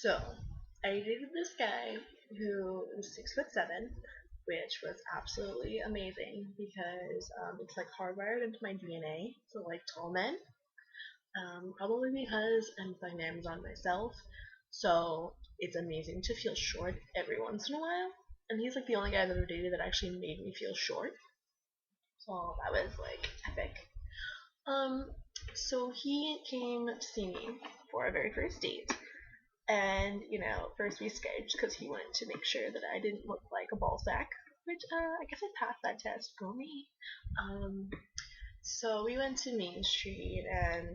So, I dated this guy who was 6'7", which was absolutely amazing because it's like hardwired into my DNA to like tall men. Probably because I'm playing Amazon myself, so it's amazing to feel short every once in a while. And he's like the only guy I've ever dated that actually made me feel short, so that was like epic. Um, so he came to see me for our very first date, and first we Skyped because he wanted to make sure that I didn't look like a ball sack, which I guess I passed that test. Go me. Um, so we went to Main Street and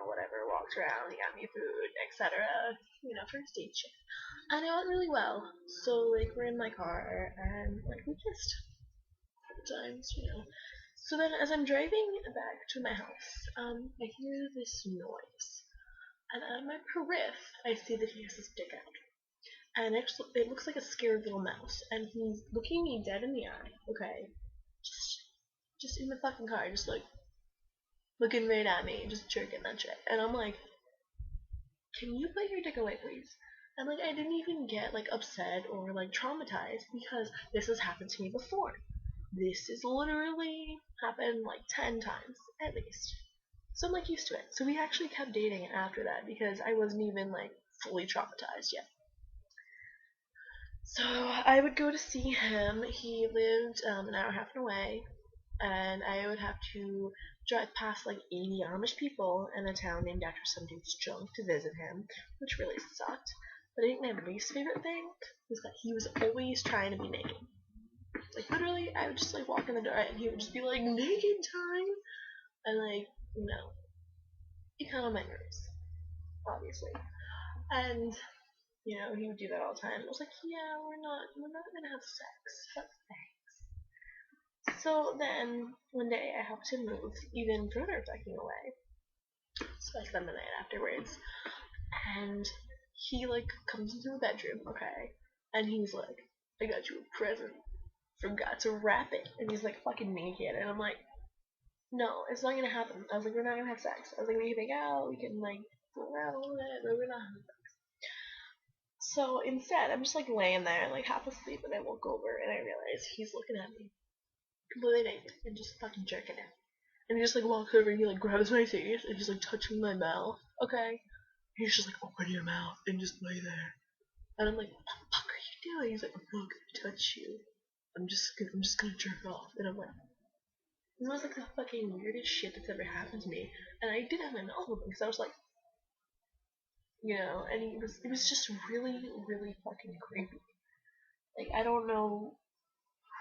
whatever, walked around, he got me food, etc. First date shit, and it went really well. So like we're in my car and like we kissed a couple times. So then as I'm driving back to my house, I hear this noise. And out of my periph, I see that he has his dick out. And it looks like a scared little mouse. And he's looking me dead in the eye, okay? Just in the fucking car, just like looking right at me, just jerking that shit. And I'm like, can you put your dick away, please? And like, I didn't even get like upset or like traumatized because this has happened to me before. This has literally happened like 10 times at least. So I'm like used to it. So we actually kept dating after that because I wasn't even like fully traumatized yet. So I would go to see him. He lived an hour and a half away, and I would have to drive past like 80 Amish people in a town named after some dude's junk to visit him, which really sucked. But I think my least favorite thing was that he was always trying to be naked. Like literally, I would just like walk in the door and he would just be like, naked time, and like it kind of my nerves, obviously. And he would do that all the time. I was like, yeah, we're not gonna have sex, but thanks. So then one day I have to move even further fucking away. So I spend the night afterwards, and he like comes into the bedroom, okay, and he's like, I got you a present. Forgot to wrap it, and he's like fucking naked, and I'm like, no, it's not gonna happen. I was like, we're not gonna have sex. I was like, we can make out, we can like fool around a little bit, but we're not having sex. So instead, I'm just like laying there, like half asleep, and I woke over and I realized he's looking at me, completely naked, and just fucking jerking it. And he just like walks over and he like grabs my face and he's like touching my mouth. Okay. He's just like, open your mouth and just lay there. And I'm like, what the fuck are you doing? He's like, I'm not gonna touch you. I'm just gonna jerk off. And I'm like, this was like the fucking weirdest shit that's ever happened to me. And I did have my mouth open because I was like, and it was just really, really fucking creepy. Like, I don't know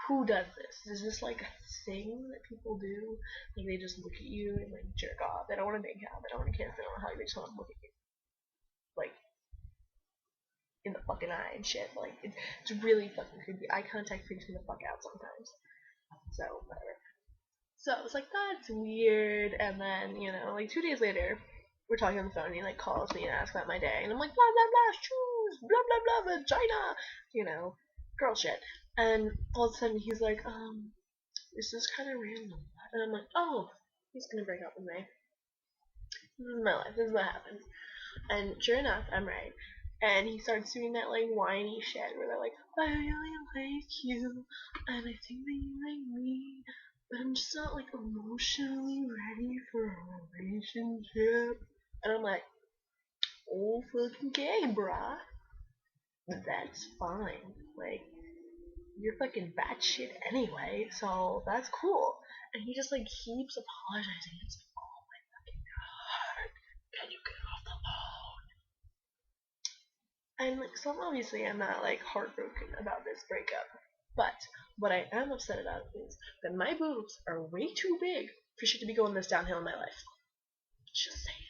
who does this. Is this like a thing that people do? Like, they just look at you and like jerk off. They don't want to make out. They don't want to kiss. They don't want to hug. They just want to look at you, like in the fucking eye and shit. Like, it's really fucking creepy. Eye contact freaks me the fuck out sometimes. So whatever. So I was like, that's weird. And then like 2 days later, we're talking on the phone. And he like calls me and asks about my day, and I'm like, blah blah blah, shoes, blah blah blah, vagina, girl shit. And all of a sudden he's like, this is kind of random. And I'm like, oh, he's gonna break up with me. This is my life. This is what happens. And sure enough, I'm right. And he starts doing that like whiny shit where they're like, I really like you, and I think that you like me, but I'm just not like emotionally ready for a relationship. And I'm like, oh fucking gay, bruh. That's fine. Like, you're fucking batshit anyway, so that's cool. And he just like keeps apologizing. He's like, oh my fucking god, can you get off the phone? And like, so obviously I'm not like heartbroken about this breakup, but what I am upset about is that my boobs are way too big for shit to be going this downhill in my life. Just saying.